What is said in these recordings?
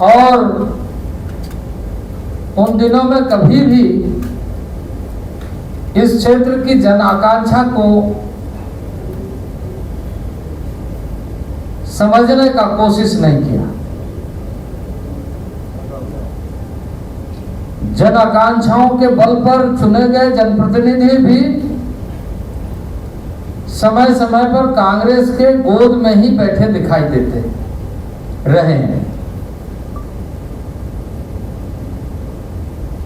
और उन दिनों में कभी भी इस क्षेत्र की जन आकांक्षा को समझने का कोशिश नहीं किया। जन आकांक्षाओं के बल पर चुने गए जनप्रतिनिधि भी समय समय पर कांग्रेस के गोद में ही बैठे दिखाई देते रहे हैं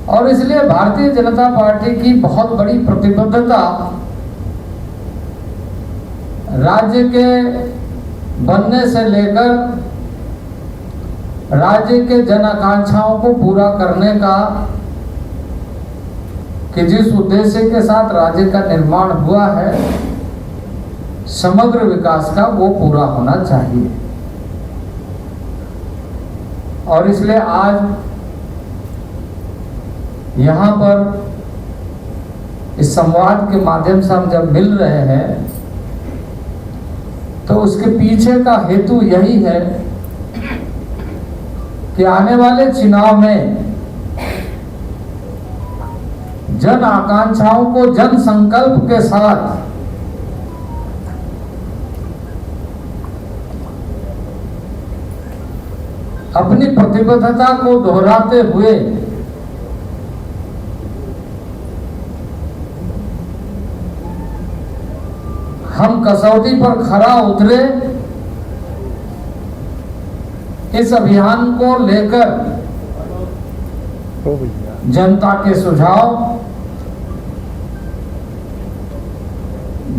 और इसलिए भारतीय जनता पार्टी की बहुत बड़ी प्रतिबद्धता राज्य के बनने से लेकर राज्य के जन आकांक्षाओं को पूरा करने का कि जिस उद्देश्य के साथ राज्य का निर्माण हुआ है समग्र विकास का, वो पूरा होना चाहिए। और इसलिए आज यहाँ पर इस संवाद के माध्यम से हम जब मिल रहे हैं तो उसके पीछे का हेतु यही है कि आने वाले चुनाव में जन आकांक्षाओं को जन संकल्प के साथ अपनी प्रतिबद्धता को दोहराते हुए हम कसौटी पर खरा उतरे, इस अभियान को लेकर जनता के सुझाव,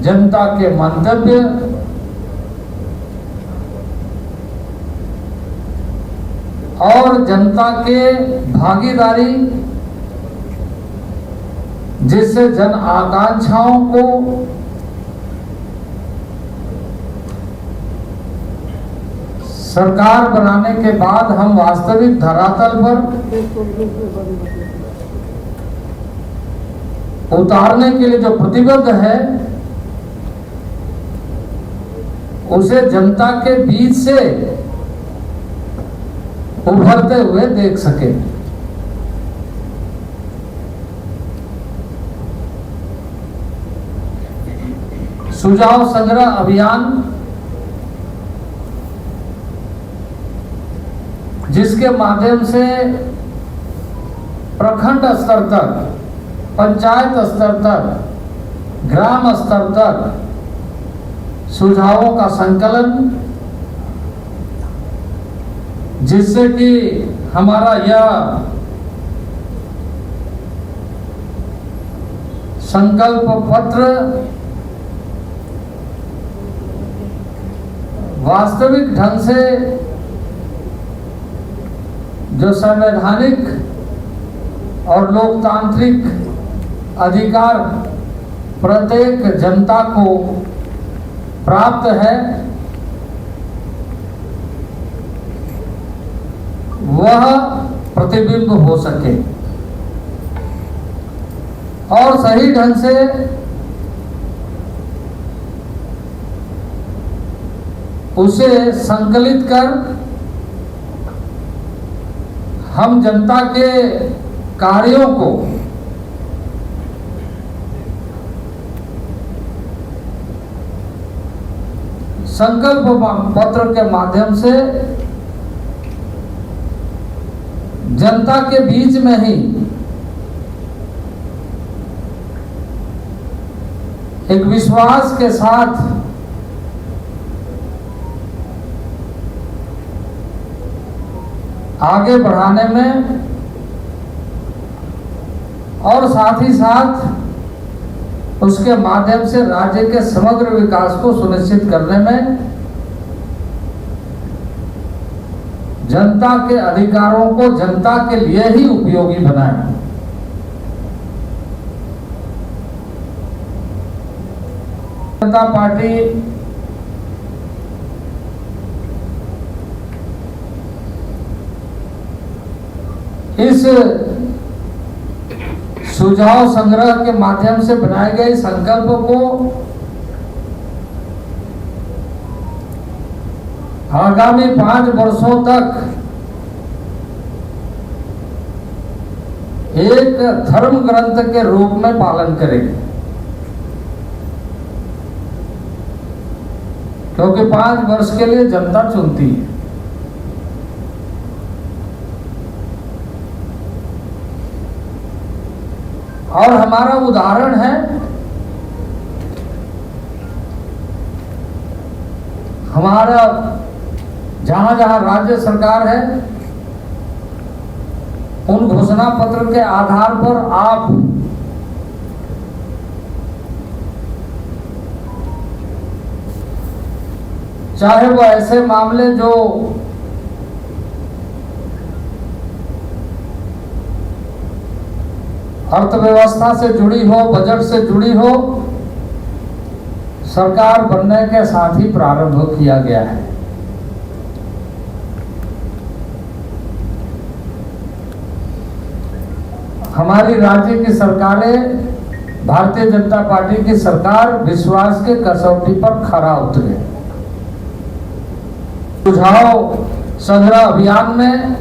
जनता के मंतव्य और जनता के भागीदारी, जिससे जन आकांक्षाओं को सरकार बनाने के बाद हम वास्तविक धरातल पर उतारने के लिए जो प्रतिबद्ध है उसे जनता के बीच से उभरते हुए देख सके। सुझाव संग्रह अभियान जिसके माध्यम से प्रखंड स्तर तक, पंचायत स्तर तक, ग्राम स्तर तक सुझावों का संकलन, जिससे कि हमारा यह संकल्प पत्र वास्तविक ढंग से जो संवैधानिक और लोकतांत्रिक अधिकार प्रत्येक जनता को प्राप्त है, वह प्रतिबिंब हो सके और सही ढंग से उसे संकलित कर हम जनता के कार्यों को संकल्प पत्र के माध्यम से जनता के बीच में ही एक विश्वास के साथ आगे बढ़ाने में और साथ ही साथ उसके माध्यम से राज्य के समग्र विकास को सुनिश्चित करने में जनता के अधिकारों को जनता के लिए ही उपयोगी बनाए। जनता पार्टी इस सुझाव संग्रह के माध्यम से बनाए गए संकल्प को आगामी 5 वर्षों तक एक धर्म ग्रंथ के रूप में पालन करेगी, क्योंकि 5 वर्ष के लिए जनता चुनती है। और हमारा उदाहरण है, हमारा जहां जहां राज्य सरकार है, उन घोषणा पत्र के आधार पर आप चाहे वो ऐसे मामले जो अर्थव्यवस्था से जुड़ी हो, बजट से जुड़ी हो, सरकार बनने के साथ ही प्रारंभ किया गया है। हमारी राज्य की सरकारें, भारतीय जनता पार्टी की सरकार विश्वास के कसौटी पर खरा उतरे। सुझाव संग्रह अभियान में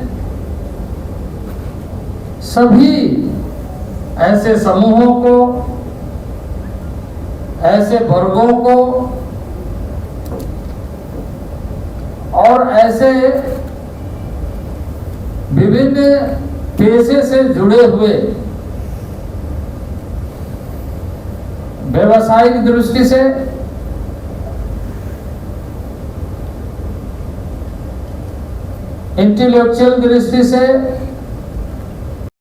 सभी ऐसे समूहों को, ऐसे वर्गों को और ऐसे विभिन्न पेशे से जुड़े हुए, व्यवसायिक दृष्टि से, इंटेलेक्चुअल दृष्टि से,